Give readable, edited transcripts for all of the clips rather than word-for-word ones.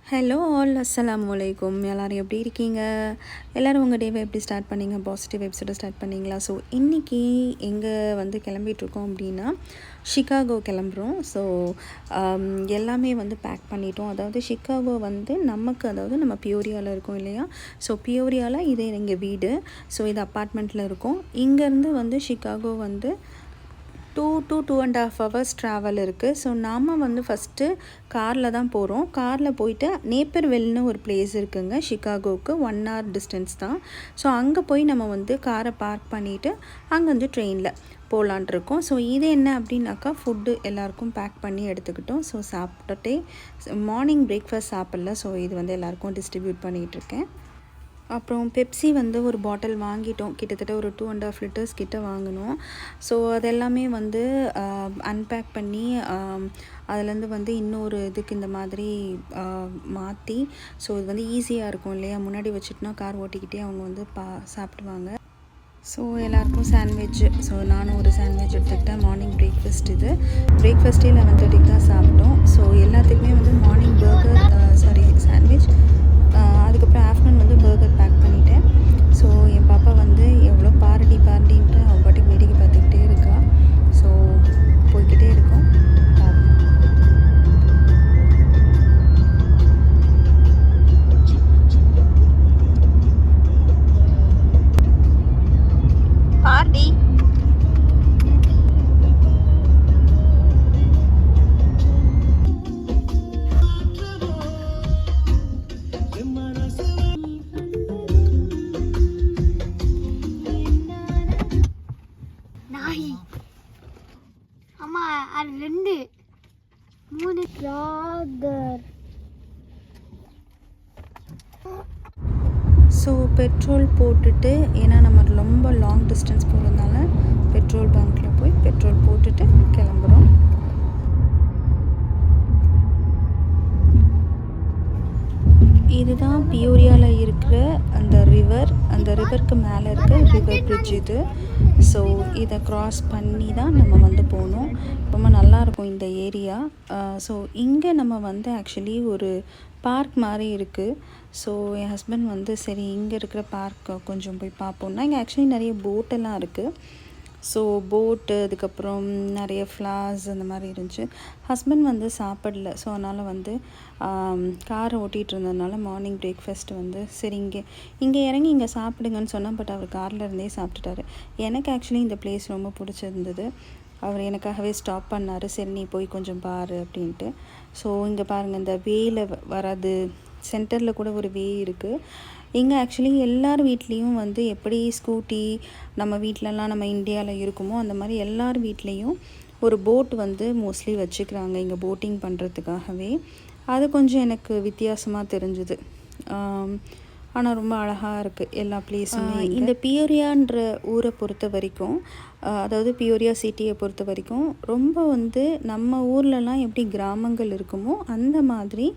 Hello all, அஸ்ஸலாமு அலைக்கும். எல்லோரும் எப்படி இருக்கீங்க? எல்லோரும் உங்கள் டேவை எப்படி ஸ்டார்ட் பண்ணிங்க? பாசிட்டிவ் வைப்ஸோட ஸ்டார்ட் பண்ணிங்களா? ஸோ இன்றைக்கி எங்கே வந்து கிளம்பிகிட்ருக்கோம் அப்படின்னா ஷிகாகோ கிளம்புறோம். ஸோ எல்லாமே வந்து பேக் பண்ணிட்டோம். அதாவது ஷிகாகோ வந்து நமக்கு, அதாவது நம்ம பியோரியாவில் இருக்கோம் இல்லையா? ஸோ பியோரியாவில் இது எங்கள் வீடு. ஸோ இது அப்பார்ட்மெண்ட்டில் இருக்கோம். இங்கேருந்து வந்து ஷிகாகோ வந்து 2 to 2.5 hours ட்ராவல் இருக்குது. ஸோ நாம் வந்து ஃபஸ்ட்டு காரில் தான் போகிறோம். காரில் போயிட்டு நேப்பர்வெல்னு ஒரு பிளேஸ் இருக்குங்க ஷிகாகோவுக்கு 1 hour டிஸ்டன்ஸ் தான். ஸோ அங்கே போய் நம்ம வந்து காரை பார்க் பண்ணிவிட்டு அங்கே வந்து ட்ரெயினில் போகலான்ட்ருக்கோம். ஸோ இது என்ன அப்படின்னாக்கா ஃபுட்டு எல்லாேருக்கும் பேக் பண்ணி எடுத்துக்கிட்டோம். ஸோ சாப்பிட்டுட்டே மார்னிங் பிரேக்ஃபாஸ்ட் சாப்பிட்ல. ஸோ இது வந்து எல்லாேருக்கும் டிஸ்ட்ரிபியூட் பண்ணிகிட்ருக்கேன். அப்புறம் பெப்சி வந்து ஒரு பாட்டில் வாங்கிட்டோம். கிட்டத்தட்ட ஒரு 2.5 liters கிட்ட வாங்கினோம். ஸோ அதெல்லாமே வந்து அன்பேக் பண்ணி அதுலேருந்து வந்து இன்னொரு இதுக்கு இந்த மாதிரி மாற்றி, ஸோ இது வந்து ஈஸியாக இருக்கும் இல்லையா? முன்னாடி வச்சுட்டுனா கார் ஓட்டிக்கிட்டே அவங்க வந்து சாப்பிடுவாங்க. ஸோ எல்லாேருக்கும் சாண்ட்விச். ஸோ நானும் ஒரு சாண்ட்விச் எடுத்துக்கிட்டேன். மார்னிங் பிரேக்ஃபாஸ்ட் இது. பிரேக்ஃபாஸ்ட்டே 11:30 தான் சாப்பிட்டோம். ஸோ எல்லாத்துக்குமே வந்து மார்னிங் சாண்ட்விச், அதுக்கப்புறம் ஆஃப்டர்நூன் வந்து பர்கர் பேக் பண்ணிட்டேன். ஸோ என் பாப்பா வந்து எவ்வளோ பாரடின்ட்டு அவள் பாட்டுக்கு வேடிக்கை பார்த்துக்கிட்டே இருக்கா. ஸோ போய்கிட்டே இருக்கோம். பார்டி அம்மா அது 2 3 ராகர். ஸோ பெட்ரோல் போட்டுட்டு, ஏன்னா நம்ம ரொம்ப லாங் டிஸ்டன்ஸ் போகிறதுனால பெட்ரோல் பங்க்கில் போய் பெட்ரோல் போட்டுட்டு கிளம்புறோம். இதுதான் பியோரியாவில் இருக்கிற அந்த ரிவர். அந்த ரிவருக்கு மேலே இருக்க ரிவர் பிரிட்ஜ் இது. ஸோ இதை க்ராஸ் பண்ணி தான் நம்ம வந்து போகணும். ரொம்ப நல்லாயிருக்கும் இந்த ஏரியா. ஸோ இங்கே நம்ம வந்து ஆக்சுவலி ஒரு பார்க் மாதிரி இருக்குது. ஸோ என் ஹஸ்பண்ட் வந்து சரி இங்கே இருக்கிற பார்க் கொஞ்சம் போய் பார்ப்போம்னா, இங்கே ஆக்சுவலி நிறைய போட்டெல்லாம் இருக்குது. ஸோ போட்டு, அதுக்கப்புறம் நிறைய ஃப்ளார்ஸ் அந்த மாதிரி இருந்துச்சு. ஹஸ்பண்ட் வந்து சாப்பிடல. ஸோ அதனால் வந்து காரை ஓட்டிகிட்டு இருந்ததுனால மார்னிங் பிரேக்ஃபாஸ்ட்டு வந்து சரி இங்கே இறங்கி இங்கே சாப்பிடுங்கன்னு சொன்னால், பட் அவர் காரில் இருந்தே சாப்பிட்டுட்டாரு. எனக்கு ஆக்சுவலி இந்த பிளேஸ் ரொம்ப பிடிச்சிருந்தது. அவர் எனக்காகவே ஸ்டாப் பண்ணார். சரி நீ போய் கொஞ்சம் பாரு அப்படின்ட்டு. ஸோ இங்கே பாருங்கள், இந்த வேல வராது, சென்டரில் கூட ஒரு வே இருக்குது. இங்கே ஆக்சுவலி எல்லார் வீட்லேயும் வந்து எப்படி ஸ்கூட்டி நம்ம வீட்டிலலாம் நம்ம இந்தியாவில் இருக்குமோ அந்த மாதிரி எல்லார் வீட்லேயும் ஒரு போட் வந்து மோஸ்ட்லி வச்சுக்கிறாங்க இங்கே போட்டிங் பண்ணுறதுக்காகவே. அது கொஞ்சம் எனக்கு வித்தியாசமாக தெரிஞ்சுது. ஆனால் ரொம்ப அழகாக இருக்குது எல்லா பிளேஸுமே. இந்த பியோரியான்ற ஊரை பொறுத்த வரைக்கும், அதாவது பியோரியா சிட்டியை பொறுத்த வரைக்கும் ரொம்ப வந்து நம்ம ஊர்லலாம் எப்படி கிராமங்கள் இருக்குமோ அந்த மாதிரி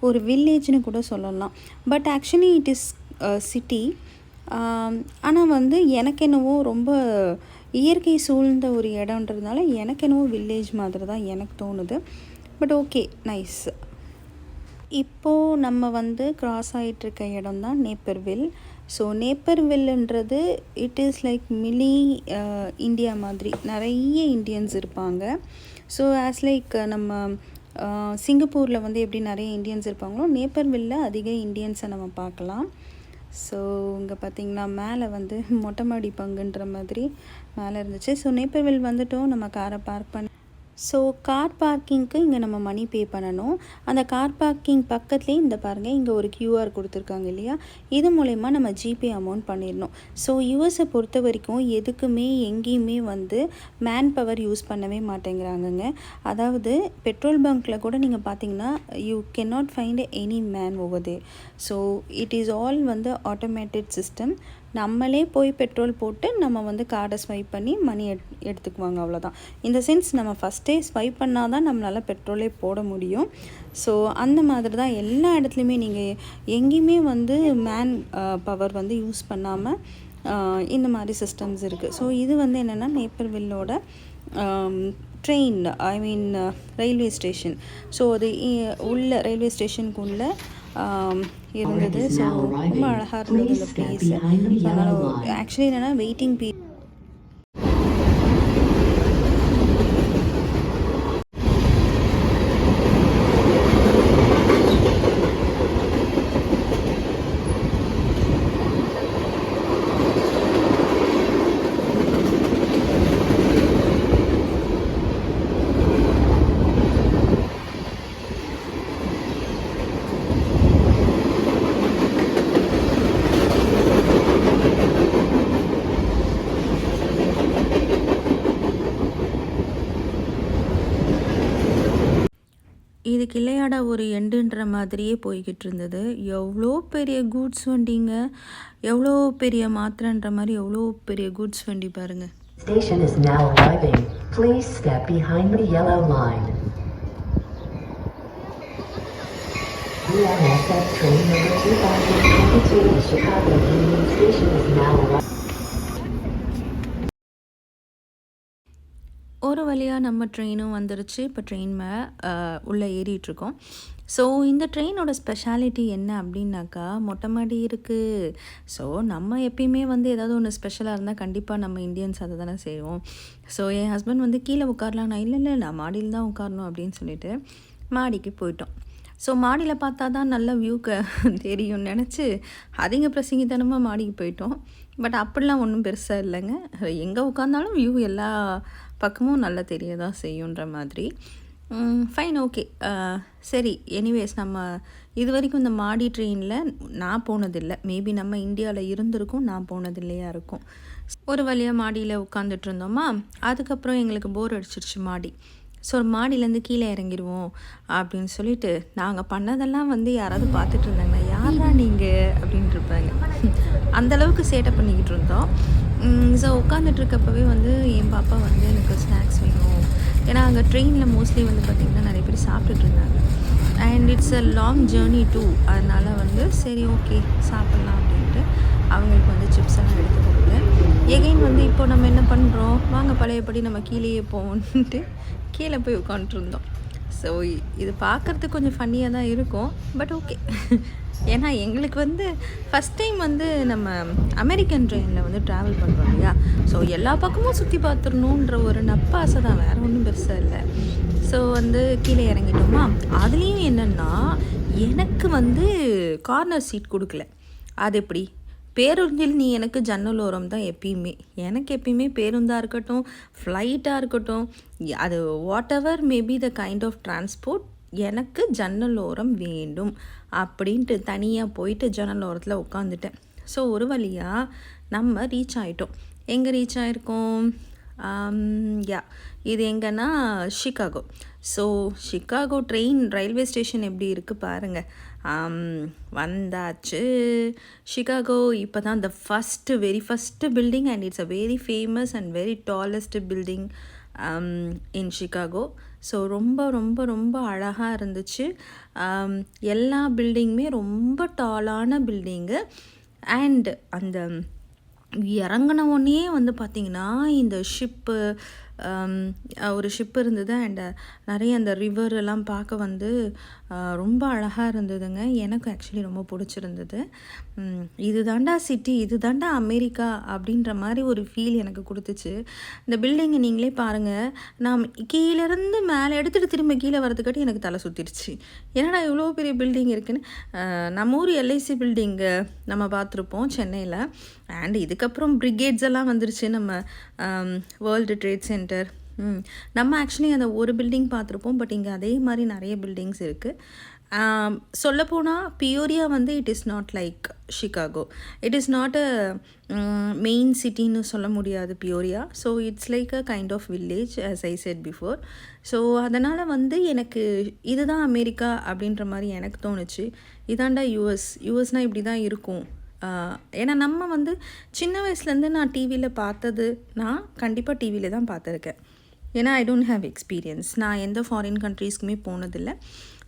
ஒரு வில்லேஜ்னு கூட சொல்லலாம். But actually it is city. ஆனால் வந்து எனக்கு என்னவோ ரொம்ப இயற்கை சூழ்ந்த ஒரு இடம்ன்றதுனால எனக்கு என்னவோ வில்லேஜ் மாதிரி தான் எனக்கு தோணுது. But okay, nice. இப்போது நம்ம வந்து க்ராஸ் ஆகிட்டுருக்க இடம் தான் நேப்பர்வில். ஸோ நேப்பர்வில்ன்றது it is like mini India மாதிரி. நிறைய இந்தியன்ஸ் இருப்பாங்க. ஸோ ஆஸ் லைக் நம்ம சிங்கப்பூரில் வந்து எப்படி நிறைய இந்தியன்ஸ் இருப்பாங்களோ, நேப்பர்வில்ல அதிக இந்தியன்ஸை நம்ம பார்க்கலாம். ஸோ இங்கே பார்த்திங்கன்னா மேலே வந்து மொட்டை மாடி பங்குன்ற மாதிரி மேலே இருந்துச்சு. ஸோ நேப்பர்வில் வந்துட்டோம். நம்ம காரை பார்க் பண்ணி, ஸோ கார் பார்க்கிங்க்கு இங்கே நம்ம மணி பே பண்ணணும். அந்த கார் பார்க்கிங் பக்கத்துலேயே இந்த பாருங்கள், இங்கே ஒரு QR கொடுத்துருக்காங்க இல்லையா? இது மூலயமா நம்ம ஜிபே அமௌண்ட் பண்ணிடணும். ஸோ யூஎஸை பொறுத்த வரைக்கும் எதுக்குமே எங்கேயுமே வந்து மேன் பவர் யூஸ் பண்ணவே மாட்டேங்கிறாங்கங்க. அதாவது பெட்ரோல் பங்க்கில் கூட நீங்கள் பார்த்தீங்கன்னா you can not find any man over there. So it is all வந்து ஆட்டோமேட்டட் சிஸ்டம். நம்மளே போய் பெட்ரோல் போட்டு நம்ம வந்து கார்டை ஸ்வைப் பண்ணி மணி எடுத்துக்குவாங்க, அவ்வளோதான். இந்த சென்ஸ் நம்ம ஃபஸ்ட்டே ஸ்வைப் பண்ணால் தான் நம்மளால் பெட்ரோலே போட முடியும். ஸோ அந்த மாதிரி தான் எல்லா இடத்துலையுமே நீங்கள் எங்கேயுமே வந்து மேன் பவர் வந்து யூஸ் பண்ணாமல் இந்த மாதிரி சிஸ்டம்ஸ் இருக்குது. ஸோ இது வந்து என்னென்னா நேப்பர்வில்லோட ட்ரெயின், ஐ மீன் ரயில்வே ஸ்டேஷன். ஸோ அது உள்ள ரயில்வே ஸ்டேஷனுக்கு உள்ள இருந்தது. ஸோ ரொம்ப அழகாக இருந்தது இந்த ப்ளேஸ். அதனால் ஆக்சுவலி என்னென்னா வெயிட்டிங் பீரியட் இதுக்கு இல்லையாடா ஒரு எண்டுன்ற மாதிரியே போய்கிட்டு இருந்தது. எவ்வளோ பெரிய கூட்ஸ் வண்டிங்க, எவ்வளோ பெரிய மாத்திரன்ற மாதிரி எவ்வளோ பெரிய கூட்ஸ் வண்டி பாருங்க. Station is now arriving. Please step behind the yellow line. UNSF train number 2022 to Chicago Union Station is now arriving. ஒரு வழியாக நம்ம ட்ரெயினும் வந்துருச்சு. இப்போ ட்ரெயின் உள்ளே ஏறிட்டுருக்கோம். ஸோ இந்த ட்ரெயினோட ஸ்பெஷாலிட்டி என்ன அப்படின்னாக்கா, மொட்டை மாடி இருக்குது. ஸோ நம்ம எப்பயுமே வந்து ஏதாவது ஒன்று ஸ்பெஷலாக இருந்தால் கண்டிப்பாக நம்ம இந்தியன்ஸ் அதை தானே செய்வோம். ஸோ என் ஹஸ்பண்ட் வந்து கீழே உட்காரலாம், நான் இல்லை நான் மாடியில் தான் உட்காரணும் அப்படின்னு சொல்லிட்டு மாடிக்கு போயிட்டோம். ஸோ மாடியில் பார்த்தா தான் நல்ல வியூக்கு தெரியும்னு நினச்சி அதிக பிரசங்கித்தனமாக மாடிக்கு போயிட்டோம். பட் அப்படிலாம் ஒன்றும் பெருசாக இல்லைங்க. எங்கே உட்காந்தாலும் வியூ எல்லா பக்கமும் நல்லா தெரிய தான் செய்யுன்ற மாதிரி. ஃபைன், ஓகே, சரி. எனிவேஸ், நம்ம இது வரைக்கும் இந்த மாடி ட்ரெயினில் நான் போனதில்லை. மேபி நம்ம இந்தியாவில் இருந்திருக்கும், நான் போனதில்லையா இருக்கும். ஒரு வழியாக மாடியில் உட்காந்துட்டு இருந்தோமா, அதுக்கப்புறம் எங்களுக்கு போர் அடிச்சிருச்சு மாடி. ஸோ மாடியிலேருந்து கீழே இறங்கிடுவோம் அப்படின்னு சொல்லிட்டு நாங்கள் பண்ணதெல்லாம் வந்து யாராவது பார்த்துட்டு இருந்தாங்கன்னா, யாரா நீங்கள் அப்படின்ட்டு இருப்பாங்க. அந்தளவுக்கு சேட்டை பண்ணிக்கிட்டு இருந்தோம். ஸோ உட்காந்துட்ருக்கப்பவே வந்து என் பாப்பா வந்து எனக்கு ஸ்நாக்ஸ் வேணும். ஏன்னா அங்கே ட்ரெயினில் மோஸ்ட்லி வந்து பார்த்திங்கன்னா நிறைய பேர் சாப்பிட்டுட்டு இருந்தாங்க. And it's a long journey too. அதனால் வந்து சரி, ஓகே, சாப்பிட்லாம் அப்படின்ட்டு அவங்களுக்கு வந்து சிப்ஸ் எல்லாம் எடுத்து கொடுத்தேன். எகைன் வந்து இப்போ நம்ம என்ன பண்ணுறோம், வாங்க பழையபடி நம்ம கீழேயே போவோன்ட்டு கீழே போய் உட்காந்துருந்தோம். ஸோ இது பார்க்குறதுக்கு கொஞ்சம் ஃபன்னியாக தான் இருக்கும். பட் ஓகே, ஏன்னா எங்களுக்கு வந்து ஃபஸ்ட் டைம் வந்து நம்ம அமெரிக்கன் ட்ரெயினில் வந்து ட்ராவல் பண்ணுறோம் இல்லையா. ஸோ எல்லா பக்கமும் சுற்றி பார்த்துடணுன்ற ஒரு நப்பாசை தான், வேறு ஒன்றும் பெருசாக இல்லை. ஸோ வந்து கீழே இறங்கிட்டோமா. அதுலேயும் என்னென்னா, எனக்கு வந்து கார்னர் சீட் கொடுக்கல. அது எப்படி? பேருந்தில் நீ எனக்கு ஜன்னல் ஓரம் தான் எப்பயுமே. எனக்கு எப்பயுமே பேருந்தாக இருக்கட்டும், ஃப்ளைட்டாக இருக்கட்டும், அது whatever maybe the kind of transport, எனக்கு ஜன்னல் ஓரம் வேண்டும் அப்படின்ட்டு தனியாக போயிட்டு ஜன்னல் ஓரத்தில் உட்காந்துட்டேன். ஸோ ஒரு வழியாக நம்ம ரீச் ஆகிட்டோம். எங்கே ரீச் ஆகிருக்கோம்? இது எங்கன்னா Chicago. So Chicago railway station எப்படி இருக்குது பாருங்கள். வந்தாச்சு ஷிகாகோ. இப்போ தான் the very first building, and it's a very famous and very tallest building in Chicago. So ரொம்ப ரொம்ப ரொம்ப அழகாக இருந்துச்சு. எல்லா பில்டிங்குமே ரொம்ப டாலான பில்டிங்கு. அண்ட் அந்த இறங்கின உடனே வந்து பார்த்திங்கன்னா இந்த ஒரு ஷிப்பு இருந்தது. அண்ட் நிறைய அந்த ரிவர் எல்லாம் பார்க்க வந்து ரொம்ப அழகாக இருந்ததுங்க. எனக்கு ஆக்சுவலி ரொம்ப பிடிச்சிருந்தது. இது தாண்டா சிட்டி, இது தாண்டா அமெரிக்கா அப்படின்ற மாதிரி ஒரு ஃபீல் எனக்கு கொடுத்துச்சு. இந்த பில்டிங்கை நீங்களே பாருங்கள். நான் கீழேருந்து மேலே எடுத்துகிட்டு திரும்ப கீழே வரதுக்காட்டி எனக்கு தலை சுற்றிடுச்சு. என்னடா இவ்வளோ பெரிய பில்டிங் இருக்குன்னு. நம்ம ஊர் எல்ஐசி பில்டிங்கு நம்ம பார்த்துருப்போம் சென்னையில். அண்ட் இதுக்கப்புறம் பிரிகேட்ஸ் எல்லாம் வந்துருச்சு. நம்ம வேர்ல்டு ட்ரேட் சென்டர், நம்ம ஆக்சுவலி அந்த ஒரு பில்டிங் பார்த்துருப்போம். பட் இங்கே அதே மாதிரி நிறைய பில்டிங்ஸ் இருக்குது. சொல்லப்போனால் பியோரியா வந்து it is not like Chicago. It is not a main சிட்டின்னு சொல்ல முடியாது Peoria. So it's like a kind of village as I said before. So அதனால் வந்து எனக்கு இதுதான் அமெரிக்கா அப்படின்ற மாதிரி எனக்கு தோணுச்சு. இதாண்டா யூஎஸ்னால் இப்படி தான் இருக்கும். ஏன்னா நம்ம வந்து சின்ன வயசுலேருந்து நான் டிவியில் பார்த்தது, நான் கண்டிப்பாக டிவியில் தான் பார்த்துருக்கேன். ஏன்னா ஐ டோன்ட் ஹேவ் எக்ஸ்பீரியன்ஸ். நான் எந்த ஃபாரின் கண்ட்ரீஸ்க்குமே போனதில்லை.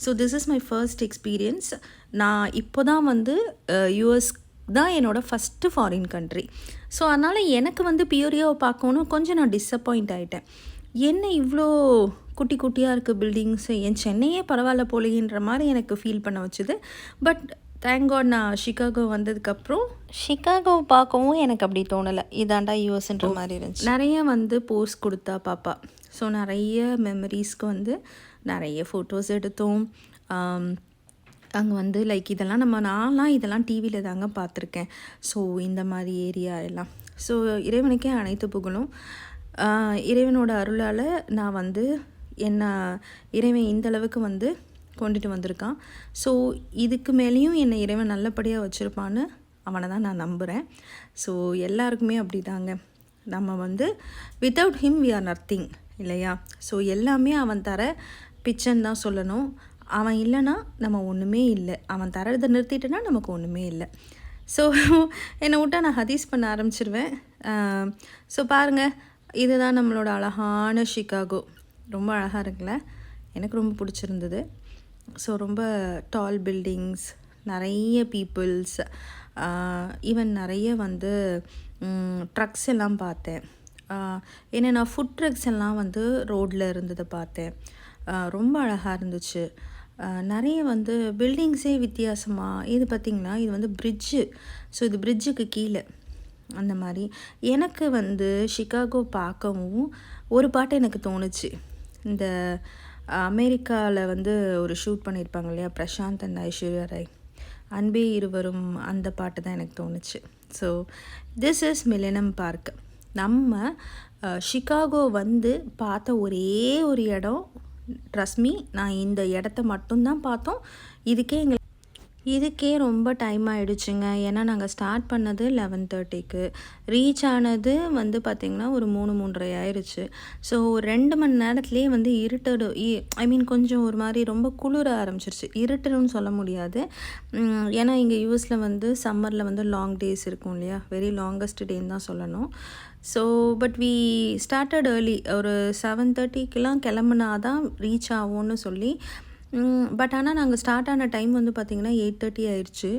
So this is my first experience. நான் இப்போ தான் வந்து யூஎஸ் தான் என்னோடய ஃபஸ்ட்டு ஃபாரின் கண்ட்ரி. ஸோ அதனால் எனக்கு வந்து பியூரியாவை பார்க்கணும் கொஞ்சம் நான் டிஸப்பாயிண்ட் ஆகிட்டேன். என்ன இவ்வளோ குட்டி குட்டியாக இருக்குது பில்டிங்ஸு, என் சென்னையே பரவாயில்ல போலேன்ற மாதிரி எனக்கு ஃபீல் பண்ண வச்சுது. பட் தேங்க் காட் நான் சிகாகோ வந்ததுக்கப்புறம் சிகாகோ பார்க்கவும் எனக்கு அப்படி தோணலை, இதாண்டா யூஎஸ்ன்ற மாதிரி இருந்துச்சு. நிறைய வந்து போஸ்ட் கொடுத்தா பாப்பா. ஸோ நிறைய மெமரிஸ்க்கு வந்து நிறைய ஃபோட்டோஸ் எடுத்தோம். அங்கே வந்து லைக் இதெல்லாம் நான்லாம் இதெல்லாம் டிவியில் தாங்க பார்த்துருக்கேன். ஸோ இந்த மாதிரி ஏரியா எல்லாம். ஸோ இறைவனுக்கே அனைத்து புகழும். இறைவனோட அருளால் நான் வந்து இறைவன் இந்தளவுக்கு வந்து கொண்டுட்டு வந்திருக்கான். ஸோ இதுக்கு மேலேயும் என்னை இறைவன் நல்லபடியாக வச்சுருப்பான்னு அவனை தான் நான் நம்புகிறேன். ஸோ எல்லாருக்குமே அப்படி தாங்க. நம்ம வந்து without him we are nothing இல்லையா? ஸோ எல்லாமே அவன் தர பிச்சைன்னு தான் சொல்லணும். அவன் இல்லைன்னா நம்ம ஒன்றுமே இல்லை. அவன் தரதை நிறுத்திட்டேன்னா நமக்கு ஒன்றுமே இல்லை. ஸோ என்னை விட்டால் நான் ஹதீஸ் பண்ண ஆரம்பிச்சிருவேன். ஸோ பாருங்கள், இதுதான் நம்மளோட அழகான சிகாகோ. ரொம்ப அழகாக இருக்குல்ல? எனக்கு ரொம்ப பிடிச்சிருந்தது. ஸோ ரொம்ப டால் பில்டிங்ஸ், நிறைய பீப்புள்ஸ், ஈவன் நிறைய வந்து ட்ரக்ஸ் எல்லாம் பார்த்தேன். ஏன்னா நான் ஃபுட் ட்ரக்ஸ் எல்லாம் வந்து ரோட்டில் இருந்ததை பார்த்தேன். ரொம்ப அழகாக இருந்துச்சு. நிறைய வந்து பில்டிங்ஸே வித்தியாசமாக. இது பார்த்திங்களா, இது வந்து பிரிட்ஜு. ஸோ இது பிரிட்ஜுக்கு கீழே அந்த மாதிரி. எனக்கு வந்து சிகாகோ பார்க்கவும் ஒரு பாட்டு எனக்கு தோணுச்சு. இந்த அமெரிக்காவில் வந்து ஒரு ஷூட் பண்ணியிருப்பாங்க இல்லையா, பிரசாந்த் அண்ட் ஐஸ்வர்யா ராய், அன்பே இருவரும், அந்த பாட்டு தான் எனக்கு தோணுச்சு. So this is millennium park. நம்ம சிகாகோ வந்து பார்த்த ஒரே ஒரு இடம், ட்ரஸ்ட் மீ, நான் இந்த இடத்த மட்டும்தான் பார்த்தோம். இதுக்கே ரொம்ப டைம் ஆகிடுச்சுங்க. ஏன்னா நாங்கள் ஸ்டார்ட் பண்ணது 11:30க்கு, ரீச் ஆனது வந்து பார்த்திங்கன்னா ஒரு 3-3:30 ஆயிடுச்சு. ஸோ 2 மணி நேரத்துலேயே வந்து கொஞ்சம் ஒரு மாதிரி ரொம்ப குளிர ஆரம்பிச்சிருச்சு. இருட்டுன்னு சொல்ல முடியாது, ஏன்னா இங்கே யூஎஸில் வந்து சம்மரில் வந்து லாங் டேஸ் இருக்கும் இல்லையா, வெரி லாங்கஸ்ட் டேன்னு தான் சொல்லணும். So but we started early, ஒரு 7:30க்கெலாம் கிளம்புனா தான் ரீச் ஆகும்னு சொல்லி. பட் ஆனால் நாங்கள் ஸ்டார்ட் ஆன டைம் வந்து பார்த்திங்கன்னா 8:30 ஆயிடுச்சு.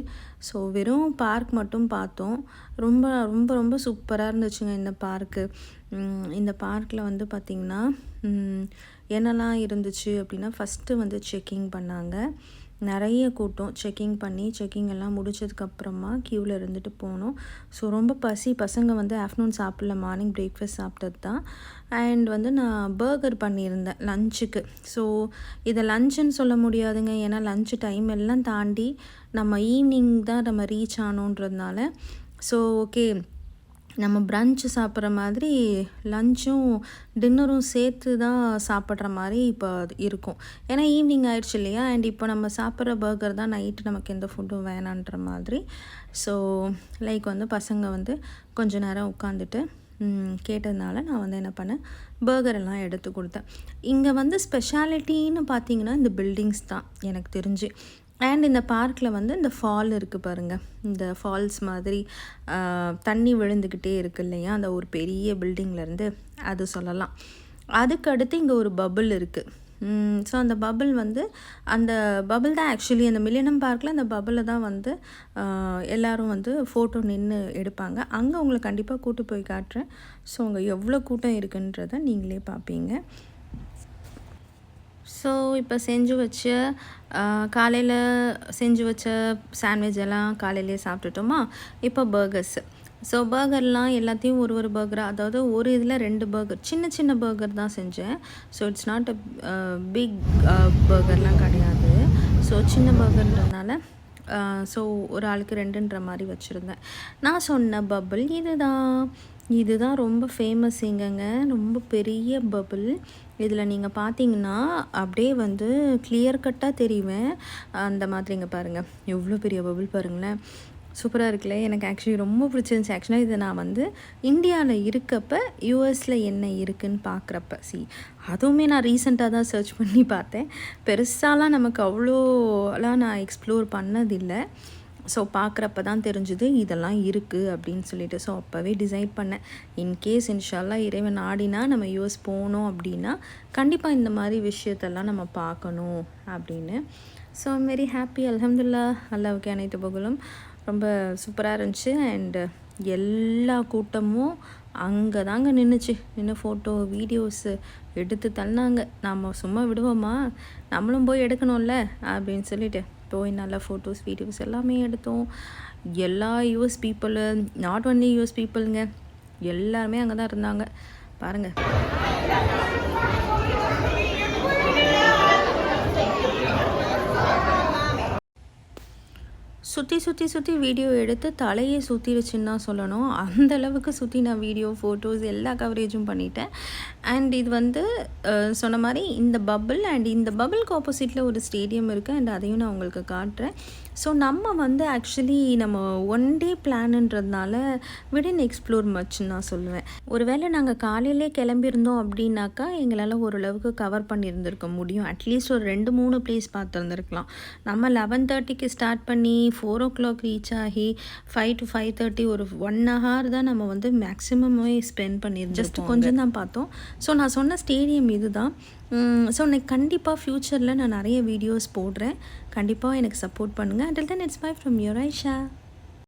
ஸோ வெறும் பார்க் மட்டும் பார்த்தோம். ரொம்ப ரொம்ப ரொம்ப சூப்பராக இருந்துச்சுங்க இந்த பார்க்கு. இந்த பார்க்கில் வந்து பார்த்திங்கன்னா என்னெல்லாம் இருந்துச்சு அப்படின்னா, ஃபஸ்ட்டு வந்து செக்கிங் பண்ணாங்க. நிறைய கூட்டம். செக்கிங் எல்லாம் முடிச்சதுக்கப்புறமா க்யூவில் இருந்துட்டு போனோம். ஸோ ரொம்ப பசங்க வந்து ஆஃப்டர்நூன் சாப்பிடல, மார்னிங் பிரேக்ஃபாஸ்ட் சாப்பிட்டது தான். அண்ட் வந்து நான் பர்கர் பண்ணியிருந்தேன் லஞ்சுக்கு. ஸோ இதை லஞ்சுன்னு சொல்ல முடியாதுங்க, ஏன்னா லஞ்சு டைம் எல்லாம் தாண்டி நம்ம ஈவினிங் தான் நம்ம ரீச் ஆனோன்றதுனால. ஸோ ஓகே, நம்ம ப்ரன்ச்சு சாப்பிட்ற மாதிரி லஞ்சும் டின்னரும் சேர்த்து தான் சாப்பிட்ற மாதிரி இப்போ இருக்கும். ஏன்னா ஈவினிங் ஆயிடுச்சு இல்லையா, அண்ட் இப்போ நம்ம சாப்பிட்ற பர்கர் தான் நைட்டு, நமக்கு எந்த ஃபுட்டும் வேணான்ற மாதிரி. ஸோ லைக் வந்து பசங்க வந்து கொஞ்ச நேரம் உட்காந்துட்டு கேட்டதுனால நான் வந்து என்ன பண்ணேன், பர்கரெல்லாம் எடுத்து கொடுத்தேன். இங்கே வந்து ஸ்பெஷாலிட்டின்னு பார்த்தீங்கன்னா இந்த பில்டிங்ஸ் தான் எனக்கு தெரிஞ்சு. அண்ட் இந்த பார்க்கில் வந்து இந்த ஃபால் இருக்குது பாருங்கள், இந்த ஃபால்ஸ் மாதிரி தண்ணி விழுந்துக்கிட்டே இருக்குது இல்லையா, அந்த ஒரு பெரிய பில்டிங்லேருந்து அது சொல்லலாம். அதுக்கு அடுத்து இங்கே ஒரு பபுள் இருக்குது. ஸோ அந்த பபுள் தான் ஆக்சுவலி அந்த மில்லேனியம் பார்க்கில் அந்த பபுளில் தான் வந்து எல்லோரும் வந்து ஃபோட்டோ நின்று எடுப்பாங்க. அங்கே உங்களை கண்டிப்பாக கூட்டு போய் காட்டுறேன். ஸோ அங்கே எவ்வளோ கூட்டம் இருக்குன்றதை நீங்களே பார்ப்பீங்க. ஸோ இப்போ காலையில் செஞ்சு வச்ச சாண்ட்விச் எல்லாம் காலையிலே சாப்பிட்டுட்டோமா. இப்போ பர்கர்ஸு. ஸோ பர்கர்லாம் எல்லாத்தையும் ஒரு பர்கராக, அதாவது ஒரு இதில் 2 பர்கர், சின்ன பர்கர் தான் செஞ்சேன். So it's not a big பர்கர்லாம் கிடையாது. ஸோ சின்ன பர்கர்ன்றதுனால ஸோ ஒரு ஆளுக்கு 2ன்ற மாதிரி வச்சுருந்தேன். நான் சொன்ன பபுள் இதுதான் ரொம்ப ஃபேமஸ் இங்கங்க. ரொம்ப பெரிய பபுள். இதில் நீங்கள் பார்த்தீங்கன்னா அப்படியே வந்து கிளியர் கட்டாக தெரிவேன் அந்த மாதிரி. இங்கே பாருங்கள், எவ்வளோ பெரிய பபுள் பாருங்களேன், சூப்பராக இருக்குல்ல. எனக்கு ஆக்சுவலி ரொம்ப பிடிச்சிருந்துச்சி. ஆக்சுவலாக இது நான் வந்து இந்தியாவில் இருக்கப்போ யூஎஸில் என்ன இருக்குதுன்னு பார்க்குறப்ப அதுவுமே நான் ரீசெண்டாக தான் சர்ச் பண்ணி பார்த்தேன். பெருசாலாம் நமக்கு அவ்வளோலாம் நான் எக்ஸ்ப்ளோர் பண்ணதில்லை. ஸோ பார்க்குறப்ப தான் தெரிஞ்சுது இதெல்லாம் இருக்குது அப்படின்னு சொல்லிட்டு. ஸோ அப்போவே டிசைட் பண்ணேன், இன்கேஸ் இன்ஷால்லா இறைவன் ஆடினா நம்ம யூஎஸ் போனோம் அப்படின்னா கண்டிப்பாக இந்த மாதிரி விஷயத்தெல்லாம் நம்ம பார்க்கணும் அப்படின்னு. So I'm very happy. அல்ஹம்துலில்லாஹ், அல்லாஹ்வுக்கே அனைத்து புகழும். ரொம்ப சூப்பராக இருந்துச்சு. அண்டு எல்லா கூட்டமும் அங்கே தாங்க நின்று ஃபோட்டோ வீடியோஸு எடுத்து தள்ளினாங்க. நம்ம சும்மா விடுவோமா, நம்மளும் போய் எடுக்கணும்ல அப்படின்னு சொல்லிட்டு போய் நல்லா ஃபோட்டோஸ் வீடியோஸ் எல்லாமே எடுத்தோம். எல்லா US people, not only US பீப்புளுங்க, எல்லாருமே அங்கே தான் இருந்தாங்க பாருங்கள். சுற்றி வீடியோ எடுத்து தலையே சுற்றிடுச்சுன்னு தான் சொல்லணும். அந்தளவுக்கு சுற்றி நான் வீடியோ ஃபோட்டோஸ் எல்லா கவரேஜும் பண்ணிட்டேன். அண்ட் இது வந்து சொன்ன மாதிரி இந்த பபிள் அண்ட் இந்த பபிளுக்கு ஆப்போசிட்டில் ஒரு ஸ்டேடியம் இருக்குது. அண்ட் அதையும் நான் உங்களுக்கு காட்டுறேன். ஸோ நம்ம வந்து ஆக்சுவலி நம்ம ஒன் டே பிளான்ன்றதுனால விடன் எக்ஸ்ப்ளோர் மச்ன்னு நான் சொல்லுவேன். ஒருவேளை நாங்கள் காலையிலே கிளம்பியிருந்தோம் அப்படின்னாக்கா எங்களால் ஓரளவுக்கு கவர் பண்ணியிருந்திருக்க முடியும். அட்லீஸ்ட் ஒரு 2-3 பிளேஸ் பார்த்துருந்துருக்கலாம். நம்ம 11:30க்கு ஸ்டார்ட் பண்ணி 4 o'clock ரீச் ஆகி 5 to 5:30 ஒரு 1 hour தான் நம்ம வந்து மேக்ஸிமமே ஸ்பெண்ட் பண்ணியிருந்தோம். ஜஸ்ட் கொஞ்சம் தான் பார்த்தோம். ஸோ நான் சொன்ன ஸ்டேடியம் இது தான். ஸோ எனக்கு கண்டிப்பாக ஃப்யூச்சரில் நான் நிறைய வீடியோஸ் போடுறேன். கண்டிப்பாக எனக்கு சப்போர்ட் பண்ணுங்கள். Until then, it's bye from your Aisha.